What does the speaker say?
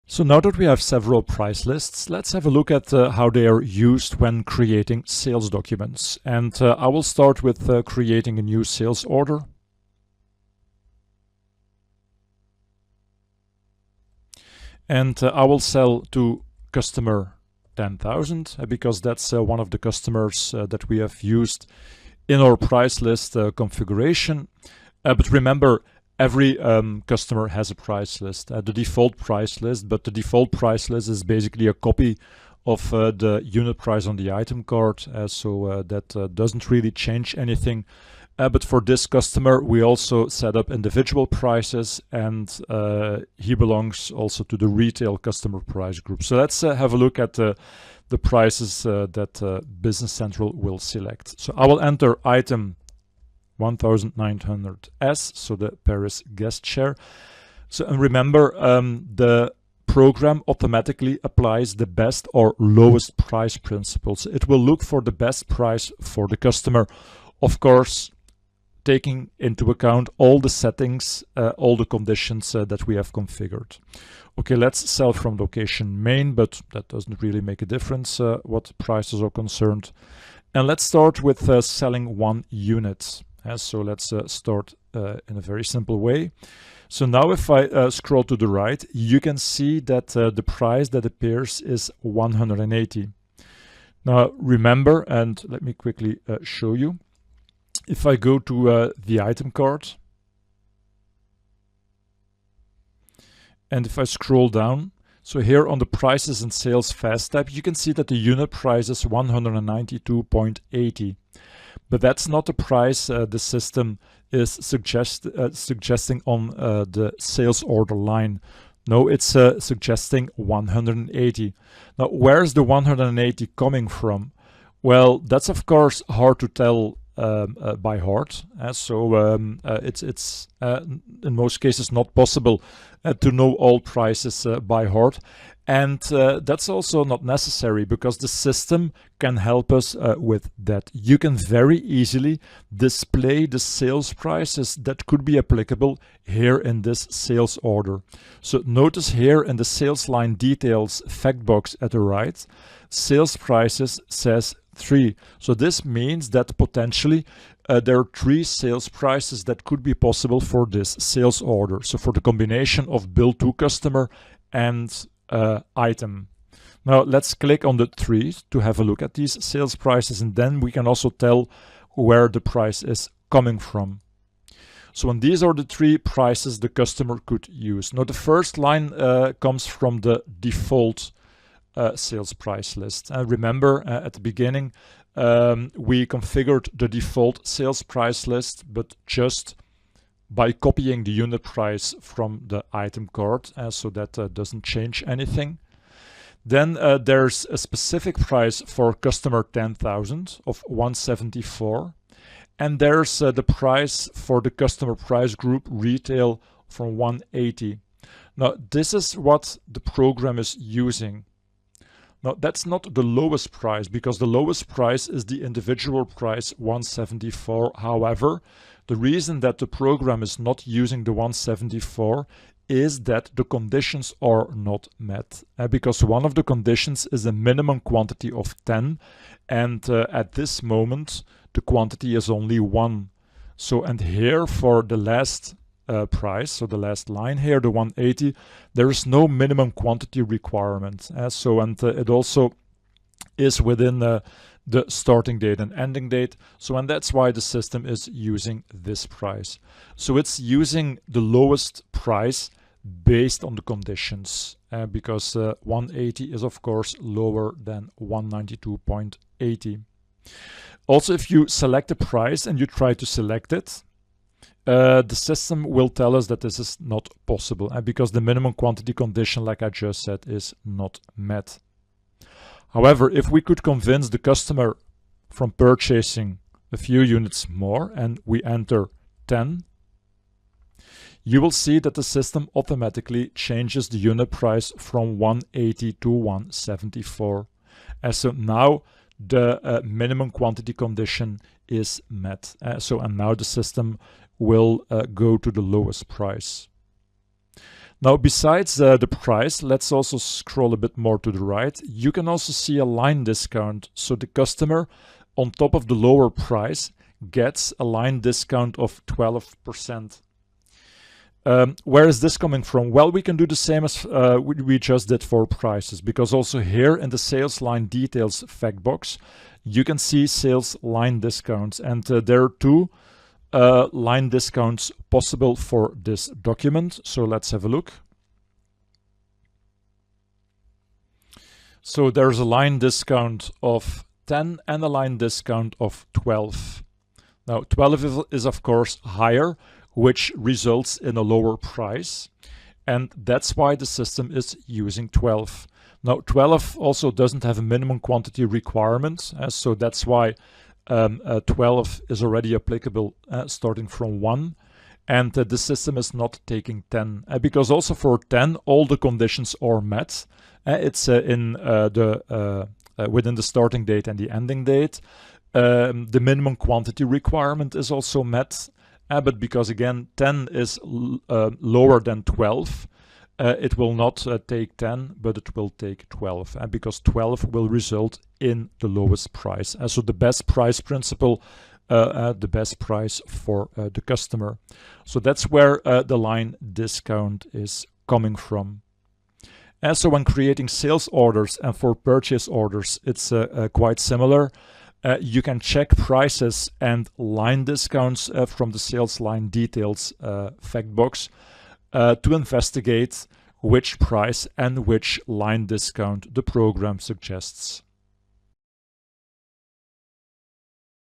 So now that we have several price lists, let's have a look at how they are used when creating sales documents. And I will start with creating a new sales order. And I will sell to customer 10,000 because that's one of the customers that we have used in our price list configuration. But remember, every customer has a price list, the default price list, but the default price list is basically a copy of the unit price on the item card, so that doesn't really change anything. But for this customer, we also set up individual prices, and he belongs also to the retail customer price group. So let's have a look at the prices that Business Central will select. So I will enter item 1900S, so the Paris guest chair. So and remember, the program automatically applies the best or lowest price principles. It will look for the best price for the customer, of course, taking into account all the settings, all the conditions that we have configured. Okay, let's sell from location main, but that doesn't really make a difference what prices are concerned. And let's start with selling 1 unit. So let's start in a very simple way. So now if I scroll to the right, you can see that the price that appears is 180. Now remember, and let me quickly show you. If I go to the item card, and if I scroll down, so here on the prices and sales fast tab, you can see that the unit price is 192.80. But that's not the price the system is suggesting on the sales order line. No, it's suggesting 180. Now, where's the 180 coming from? Well, that's of course hard to tell by heart. It's in most cases not possible to know all prices by heart. And that's also not necessary because the system can help us with that. You can very easily display the sales prices that could be applicable here in this sales order. So notice here in the sales line details fact box at the right, sales prices says 3. So this means that potentially there are 3 sales prices that could be possible for this sales order. So for the combination of bill to customer and item. Now let's click on the 3 to have a look at these sales prices, and then we can also tell where the price is coming from. So when these are the 3 prices the customer could use. Now the first line comes from the default sales price list. Remember at the beginning we configured the default sales price list, but just by copying the unit price from the item card, so that doesn't change anything. Then there's a specific price for customer 10,000 of 174, and there's the price for the customer price group retail from 180. Now this is what the program is using. Now that's not the lowest price, because the lowest price is the individual price 174. However, the reason that the program is not using the 174 is that the conditions are not met, because one of the conditions is a minimum quantity of 10, and at this moment the quantity is only 1. So, and here for the last price, so the last line here, the 180, there is no minimum quantity requirement. It also is within the starting date and ending date. So, and that's why the system is using this price. So it's using the lowest price based on the conditions, because 180 is of course lower than 192.80. Also, if you select a price and you try to select it, the system will tell us that this is not possible, because the minimum quantity condition, like I just said, is not met. However, if we could convince the customer from purchasing a few units more and we enter 10, you will see that the system automatically changes the unit price from 180 to 174. And so now the minimum quantity condition is met. And now the system will go to the lowest price. Now, besides the price, let's also scroll a bit more to the right. You can also see a line discount. So the customer, on top of the lower price, gets a line discount of 12%. Where is this coming from? Well, we can do the same as we just did for prices, because also here in the sales line details fact box, you can see sales line discounts, and there are two line discounts possible for this document. So let's have a look. So there's a line discount of 10 and a line discount of 12. Now 12 is of course higher, which results in a lower price, and that's why the system is using 12. Now 12 also doesn't have a minimum quantity requirement, so that's why 12 is already applicable starting from 1, and the system is not taking 10, because also for 10 all the conditions are met. It's within the starting date and the ending date. The minimum quantity requirement is also met, but because again 10 is lower than 12, it will not take 10, but it will take 12, because 12 will result in the lowest price. So the best price principle, the best price for the customer. So that's where the line discount is coming from. So when creating sales orders and for purchase orders, it's quite similar. You can check prices and line discounts from the sales line details fact box to investigate which price and which line discount the program suggests.